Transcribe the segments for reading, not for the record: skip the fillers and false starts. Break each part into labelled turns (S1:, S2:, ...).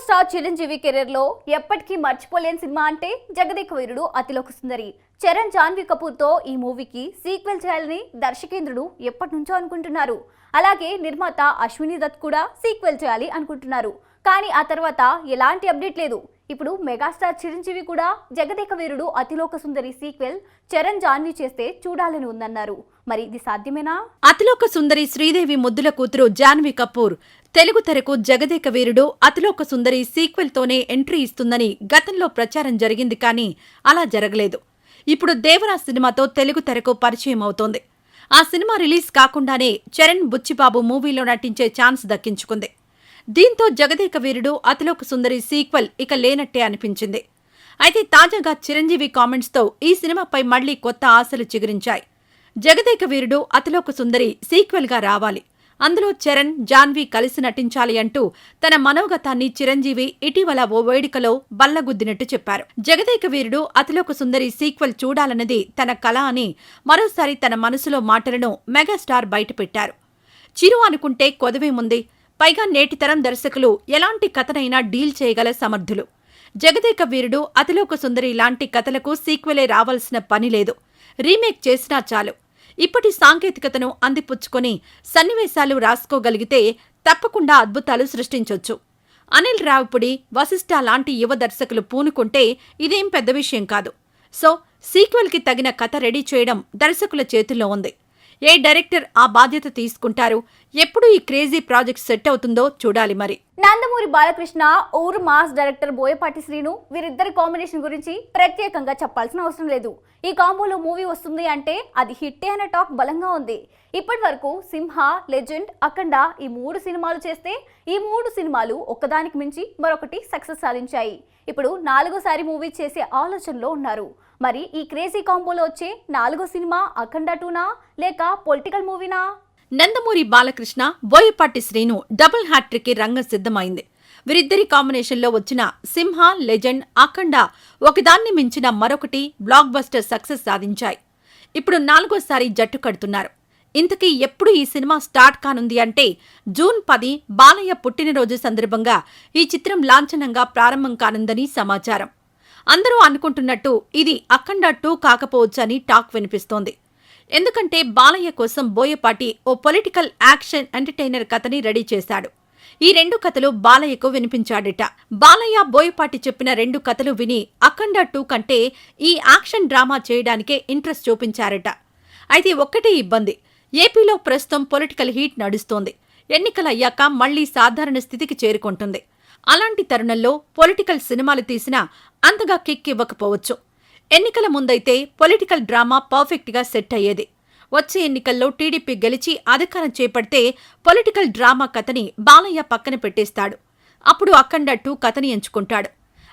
S1: Megastar Chiranjeevi career లో ఎప్పటికీ మర్చిపోలేని సినిమా అంటే జగదేక వీరుడు అతిలోక సుందరి. చరణ్ జాన్వీ కపూర్ తో ఈ మూవీకి సీక్వెల్ చేయాలని దర్శకేంద్రుడు ఎప్పటి నుంచో అనుకుంటున్నారు. అలాగే నిర్మాత అశ్విని దత్ కూడా సీక్వెల్ చేయాలి అనుకుంటున్నారు. కానీ ఆ తర్వాత ఎలాంటి అప్డేట్ లేదు. ఇప్పుడు మెగాస్టార్ చిరంజీవి కూడా జగదేక వీరుడు అతిలోక సుందరి సీక్వెల్ చరణ్ జాన్వీ చేస్తే చూడాలని ఉందన్నారు. మరి ఇది సాధ్యమేనా?
S2: అతిలోక సుందరి శ్రీదేవి ముద్దుల కూతురు జాన్వీ కపూర్ తెలుగు తెరకు జగదేక వీరుడు అతిలోక సుందరి సీక్వెల్ తోనే ఎంట్రీ ఇస్తుందని గతంలో ప్రచారం జరిగింది. కానీ అలా జరగలేదు. ఇప్పుడు దేవరా సినిమాతో తెలుగు తెరకు పరిచయం అవుతోంది. ఆ సినిమా రిలీజ్ కాకుండానే చరణ్ బుచ్చిబాబు మూవీలో నటించే ఛాన్స్ దక్కించుకుంది. దీంతో జగదేక వీరుడు అతిలోక సుందరి సీక్వెల్ ఇక లేనట్టే అనిపించింది. అయితే తాజాగా చిరంజీవి కామెంట్స్తో ఈ సినిమాపై మళ్లీ కొత్త ఆశలు చిగురించాయి. జగదేక వీరుడు అతిలోక సుందరి సీక్వెల్గా రావాలి, అందులో చరణ్ జాన్వీ కలిసి నటించాలి అంటూ తన మనోగతాన్ని చిరంజీవి ఇటీవల ఓ వేడుకలో బల్లగుద్దినట్టు చెప్పారు. జగదేక వీరుడు అతిలోక సుందరి సీక్వెల్ చూడాలన్నది తన కల అని మరోసారి తన మనసులో మాటలను మెగాస్టార్ బయటపెట్టారు. చిరు అనుకుంటే కొదవేముంది, పైగా నేటితరం దర్శకులు ఎలాంటి కథనైనా డీల్ చేయగల సమర్థులు. జగదేక వీరుడు అతిలోక సుందరి లాంటి కథలకు సీక్వెలే రావాల్సిన పని లేదు, రీమేక్ చేసినా చాలు. ఇప్పటి సాంకేతికతను అందిపుచ్చుకొని సన్నివేశాలు రాసుకోగలిగితే తప్పకుండా అద్భుతాలు సృష్టించొచ్చు. అనిల్ రావిపూడి, వశిష్ఠ లాంటి యువ దర్శకులు పూనుకుంటే ఇదేం పెద్ద విషయం కాదు. సో సీక్వెల్కి తగిన కథ రెడీ చేయడం దర్శకుల చేతుల్లో ఉంది. ఏ డైరెక్టర్ ఆ బాధ్యత తీసుకుంటారు, ఎప్పుడు ఈ క్రేజీ ప్రాజెక్ట్ సెట్ అవుతుందో చూడాలి. మరి
S1: నందమూరి బాలకృష్ణ ఊరు మాస్ డైరెక్టర్ బోయపాటి శ్రీను వీరిద్దరి కాంబినేషన్ గురించి ప్రత్యేకంగా చెప్పాల్సిన అవసరం లేదు. ఈ కాంబోలో మూవీ వస్తుంది అంటే అది హిట్టే అనే టాక్ బలంగా ఉంది. ఇప్పటి వరకు సింహ, లెజెండ్, అఖండ ఈ 3 సినిమాలు చేస్తే ఈ 3 సినిమాలు ఒక్కదానికి మించి మరొకటి సక్సెస్ సాధించాయి. ఇప్పుడు 4వ మూవీ చేసే ఆలోచనలో ఉన్నారు. మరి ఈ క్రేజీ కాంబోలో వచ్చే 4వ సినిమా అఖండ 2నా లేక పొలిటికల్ మూవీనా?
S2: నందమూరి బాలకృష్ణ, బోయపాటి శ్రీను డబుల్ హ్యాట్రిక్ కి రంగం సిద్ధమైంది. వీరిద్దరి కాంబినేషన్లో వచ్చిన సింహ, లెజెండ్, అఖండ ఒకదాన్ని మించిన మరొకటి బ్లాక్ బస్టర్ సక్సెస్ సాధించాయి. ఇప్పుడు 4వసారి జట్టు కడుతున్నారు. ఇంతకీ ఎప్పుడు ఈ సినిమా స్టార్ట్ కానుంది అంటే జూన్ 10 బాలయ్య పుట్టినరోజు సందర్భంగా ఈ చిత్రం లాంఛనంగా ప్రారంభం కానుందని సమాచారం. అందరూ అనుకుంటున్నట్టు ఇది అఖండ 2 కాకపోవచ్చని టాక్ వినిపిస్తోంది. ఎందుకంటే బాలయ్య కోసం బోయపాటి ఓ పొలిటికల్ యాక్షన్ ఎంటర్టైనర్ కథని రెడీ చేశాడు. ఈ 2 కథలు బాలయ్యకు వినిపించాడట. బాలయ్య, బోయపాటి చెప్పిన 2 కథలు విని అఖండ 2 కంటే ఈ యాక్షన్ డ్రామా చేయడానికే ఇంట్రెస్ట్ చూపించారట. అయితే ఒక్కటే ఇబ్బంది, ఏపీలో ప్రస్తుతం పొలిటికల్ హీట్ నడుస్తోంది. ఎన్నికలయ్యాక మళ్లీ సాధారణ స్థితికి చేరుకుంటుంది. అలాంటి తరుణంలో పొలిటికల్ సినిమాలు తీసినా అంతగా కిక్ ఇవ్వకపోవచ్చు. ఎన్నికల ముందైతే పొలిటికల్ డ్రామా పర్ఫెక్ట్గా సెట్ అయ్యేది. వచ్చే ఎన్నికల్లో టీడీపీ గెలిచి అధికారం చేపడితే పొలిటికల్ డ్రామా కథని బాలయ్య పక్కన పెట్టేస్తాడు. అప్పుడు అఖండ 2 కథని ఎంచుకుంటాడు.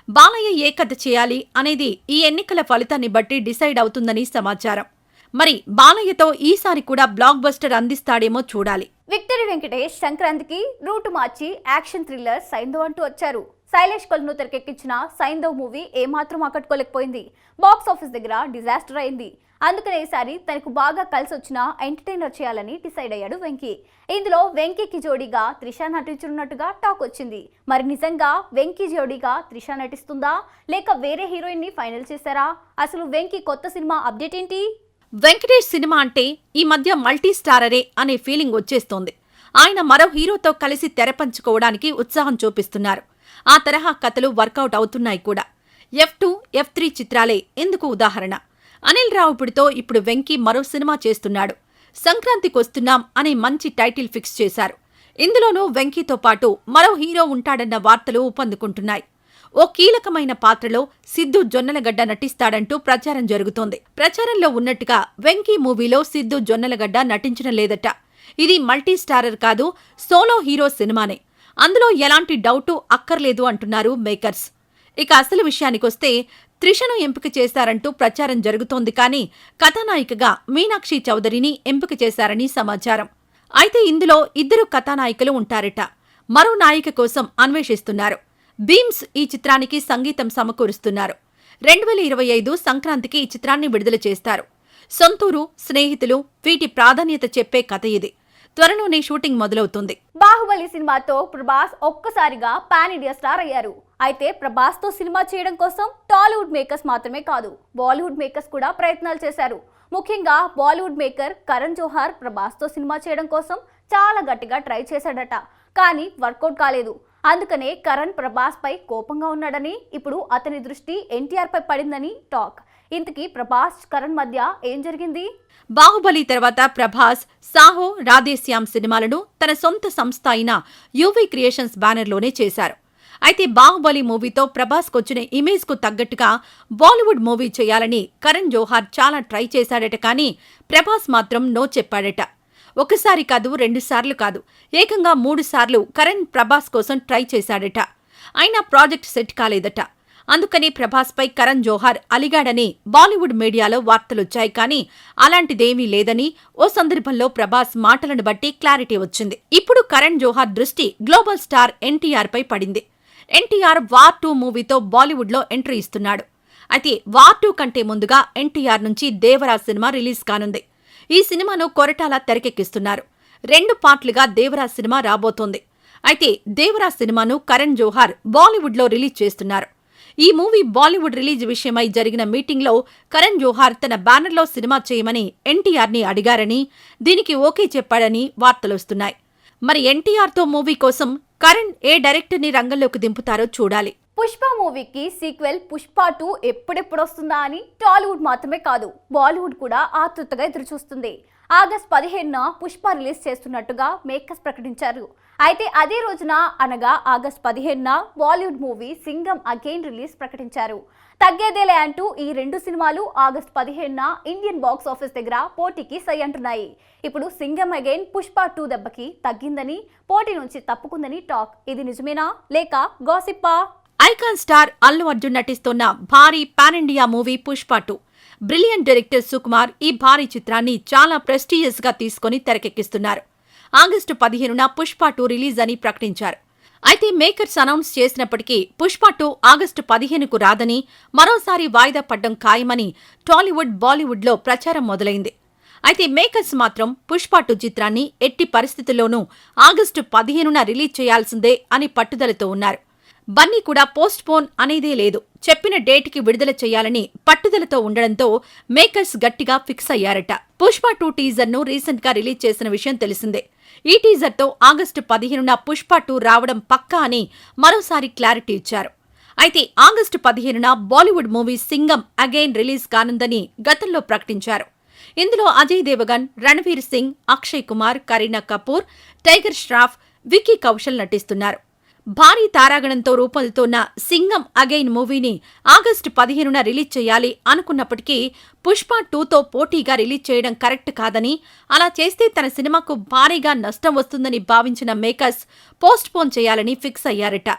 S2: బాలయ్య ఏ కథ చేయాలి అనేది ఈ ఎన్నికల ఫలితాన్ని బట్టి డిసైడ్ అవుతుందని సమాచారం. మరి బాలయ్యతో ఈసారి కూడా బ్లాక్ బస్టర్ అందిస్తాడేమో చూడాలి.
S1: విక్టరీ వెంకటేష్ సంక్రాంతికి రూటు మార్చి యాక్షన్ థ్రిల్లర్ సైంధవ్ అంటూ వచ్చారు. శైలేష్ కొల్ను తెరకెక్కించిన సైంధవ్ మూవీ ఏమాత్రం ఆకట్టుకోలేకపోయింది. బాక్స్ ఆఫీస్ దగ్గర డిజాస్టర్ అయింది. అందుకనే ఈసారి తనకు బాగా కలిసి వచ్చిన ఎంటర్టైనర్ చేయాలని డిసైడ్ అయ్యాడు వెంకీ. ఇందులో వెంకీకి జోడీగా త్రిష నటించనున్నట్టుగా టాక్ వచ్చింది. మరి నిజంగా వెంకీ జోడీగా త్రిష నటిస్తుందా లేక వేరే హీరోయిన్ ని ఫైనల్ చేశారా? అసలు వెంకీ కొత్త సినిమా అప్డేట్ ఏంటి?
S2: వెంకటేష్ సినిమా అంటే ఈ మధ్య మల్టీ స్టారరే అనే ఫీలింగ్ వచ్చేస్తోంది. ఆయన మరో హీరోతో కలిసి తెరపంచుకోవడానికి ఉత్సాహం చూపిస్తున్నారు. ఆ తరహా కథలు వర్కౌట్ అవుతున్నాయి కూడా. F2, F3 చిత్రాలే ఇందుకు ఉదాహరణ. అనిల్ రావిపూడితో ఇప్పుడు వెంకీ మరో సినిమా చేస్తున్నాడు. సంక్రాంతికొస్తున్నాం అనే మంచి టైటిల్ ఫిక్స్ చేశారు. ఇందులోనూ వెంకీతో పాటు మరో హీరో ఉంటాడన్న వార్తలు ఊపందుకుంటున్నాయి. ఓ కీలకమైన పాత్రలో సిద్ధు జొన్నలగడ్డ నటిస్తాడంటూ ప్రచారం జరుగుతోంది. ప్రచారంలో ఉన్నట్టుగా వెంకీ మూవీలో సిద్ధు జొన్నలగడ్డ నటించడం లేదట. ఇది మల్టీ స్టారర్ కాదు, సోలో హీరో సినిమానే. అందులో ఎలాంటి డౌటు అక్కర్లేదు అంటున్నారు మేకర్స్. ఇక అసలు విషయానికొస్తే త్రిషను ఎంపిక చేశారంటూ ప్రచారం జరుగుతోంది. కానీ కథానాయికగా మీనాక్షి చౌదరిని ఎంపిక చేశారని సమాచారం. అయితే ఇందులో 2 కథానాయికలు ఉంటారట. మరో నాయిక కోసం అన్వేషిస్తున్నారు. బీమ్స్ ఈ చిత్రానికి సంగీతం సమకూరుస్తున్నారు. 2025 సంక్రాంతికి ఈ చిత్రాన్ని విడుదల చేస్తారు. సొంతూరు, స్నేహితులు వీటి ప్రాధాన్యత చెప్పే కథ ఇది. త్వరలోనే షూటింగ్ మొదలవుతుంది.
S1: బాహుబలి సినిమాతో ప్రభాస్ ఒక్కసారిగా పాన్ ఇండియా స్టార్ అయ్యారు. అయితే ప్రభాస్ తో సినిమా చేయడం కోసం టాలీవుడ్ మేకర్స్ మాత్రమే కాదు, బాలీవుడ్ మేకర్స్ కూడా ప్రయత్నాలు చేశారు. ముఖ్యంగా బాలీవుడ్ మేకర్ కరణ్ జోహార్ ప్రభాస్ తో సినిమా చేయడం కోసం చాలా గట్టిగా ట్రై చేశాడట. కానీ వర్కౌట్ కాలేదు. అందుకనే కరణ్ ప్రభాస్ పై కోపంగా ఉన్నాడని, ఇప్పుడు అతని దృష్టి ఎన్టీఆర్ పై పడిందని టాక్. ఇంతకీ ప్రభాస్ కరణ్ మధ్య ఏం జరిగింది?
S2: బాహుబలి తర్వాత ప్రభాస్ సాహో, రాధేశ్యామ్ సినిమాలను తన సొంత సంస్థ అయిన యూవీ క్రియేషన్స్ బ్యానర్లోనే చేశారు. అయితే బాహుబలి మూవీతో ప్రభాస్కొచ్చిన ఇమేజ్ కు తగ్గట్టుగా బాలీవుడ్ మూవీ చేయాలని కరణ్ జోహార్ చాలా ట్రై చేశాడట. కానీ ప్రభాస్ మాత్రం నో చెప్పాడట. ఒకసారి కాదు, 2 సార్లు కాదు, ఏకంగా 3 సార్లు కరణ్ ప్రభాస్ కోసం ట్రై చేశాడట. అయినా ప్రాజెక్ట్ సెట్ కాలేదట. అందుకని ప్రభాస్ పై కరణ్ జోహార్ అలిగాడని బాలీవుడ్ మీడియాలో వార్తలొచ్చాయి. కానీ అలాంటిదేమీ లేదని ఓ సందర్భంలో ప్రభాస్ మాటలను బట్టి క్లారిటీ వచ్చింది. ఇప్పుడు కరణ్ జోహార్ దృష్టి గ్లోబల్ స్టార్ ఎన్టీఆర్ పై పడింది. ఎన్టీఆర్ వార్ 2 మూవీతో బాలీవుడ్ లో ఎంట్రీ ఇస్తున్నాడు. అయితే వార్ 2 కంటే ముందుగా ఎన్టీఆర్ నుంచి దేవరా సినిమా రిలీజ్ కానుంది. ఈ సినిమాను కొరటాల తెరకెక్కిస్తున్నారు. 2 పార్ట్లుగా దేవరా సినిమా రాబోతోంది. అయితే దేవరా సినిమాను కరణ్ జోహార్ బాలీవుడ్ లో రిలీజ్ చేస్తున్నారు. ఈ మూవీ బాలీవుడ్ రిలీజ్ విషయమై జరిగిన మీటింగ్లో కరణ్ జోహార్ తన బ్యానర్లో సినిమా చేయమని ఎన్టీఆర్ని అడిగారని, దీనికి ఓకే చెప్పాడని వార్తలొస్తున్నాయి. మరి ఎన్టీఆర్తో మూవీ కోసం కరణ్ ఏ డైరెక్టర్ని రంగంలోకి దింపుతారో చూడాలి.
S1: పుష్ప మూవీకి సీక్వెల్ పుష్ప 2 ఎప్పుడొస్తుందా అని టాలీవుడ్ మాత్రమే కాదు, బాలీవుడ్ కూడా ఆతృతగా ఎదురుచూస్తుంది. ఆగస్ట్ 15న పుష్ప రిలీజ్ చేస్తున్నట్టుగా మేకర్స్ ప్రకటించారు. అయితే అదే రోజున అనగా ఆగస్ట్ 15న Bollywood movie Singham again release ప్రకటించారు. తగ్గేదేలే అంటూ ఈ 2 సినిమాలు ఆగస్ట్ 15న ఇండియన్ బాక్స్ ఆఫీస్ దగ్గర పోటీకి సై అంటున్నాయి. ఇప్పుడు సింగం అగైన్ పుష్ప 2 దెబ్బకి తగ్గిందని, పోటీ నుంచి తప్పుకుందని టాక్. ఇది నిజమేనా లేక గాసిప్పా?
S2: ఐకాన్ స్టార్ అల్లు అర్జున్ నటిస్తోన్న భారీ pan India movie Pushpa 2. Brilliant director Sukumar ఈ భారీ చిత్రాన్ని చాలా ప్రెస్టీజియస్ గా తీసుకుని తెరకెక్కిస్తున్నారు. ఆగస్టు 15న పుష్ప 2 రిలీజ్ అని ప్రకటించారు. అయితే మేకర్స్ అనౌన్స్ చేసినప్పటికీ పుష్ప 2 ఆగస్టు 15కు రాదని, మరోసారి వాయిదా పడ్డం ఖాయమని టాలీవుడ్, బాలీవుడ్ లో ప్రచారం మొదలైంది. అయితే మేకర్స్ మాత్రం పుష్ప 2 చిత్రాన్ని ఎట్టి పరిస్థితుల్లోనూ ఆగస్టు 15న రిలీజ్ చేయాల్సిందే అని పట్టుదలతో ఉన్నారు. బన్నీ కూడా పోస్ట్ పోన్ అనేదే లేదు, చెప్పిన డేట్కి విడుదల చేయాలని పట్టుదలతో ఉండడంతో మేకర్స్ గట్టిగా ఫిక్స్ అయ్యారట. పుష్ప 2 టీజర్ను రీసెంట్ గా రిలీజ్ చేసిన విషయం తెలిసిందే. ఈ టీజర్తో ఆగస్టు 15న పుష్ప 2 రావడం పక్కా అని మరోసారి క్లారిటీ ఇచ్చారు. అయితే ఆగస్టు 15న Bollywood movie Singham again release కానుందని గతంలో ప్రకటించారు. ఇందులో అజయ్ దేవగన్, రణ్వీర్ సింగ్, అక్షయ్ కుమార్, కరీనా కపూర్, టైగర్ ష్రాఫ్, విక్కీ కౌశల్ నటిస్తున్నారు. భారీ తారాగణంతో రూపొందుతోన్న సింగం అగైన్ మూవీని ఆగస్టు 15న రిలీజ్ చేయాలి అనుకున్నప్పటికీ పుష్ప 2తో పోటీగా రిలీజ్ చేయడం కరెక్ట్ కాదని, అలా చేస్తే తన సినిమాకు భారీగా నష్టం వస్తుందని భావించిన మేకర్స్ పోస్ట్ పోన్ చేయాలని ఫిక్స్ అయ్యారట.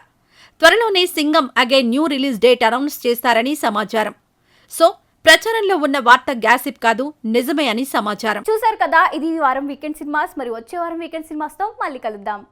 S2: త్వరలోనే Singham again new release date announce చేస్తారని సమాచారం. సో ప్రచారంలో ఉన్న వార్త గ్యాసిప్ కాదు, నిజమే అని సమాచారం.
S1: చూశారు కదా, ఇది ఈ వారం వీకెండ్ సినిమాస్. మరి వచ్చే వారం వీకెండ్ సినిమాస్తో మళ్ళీ కలుద్దాం.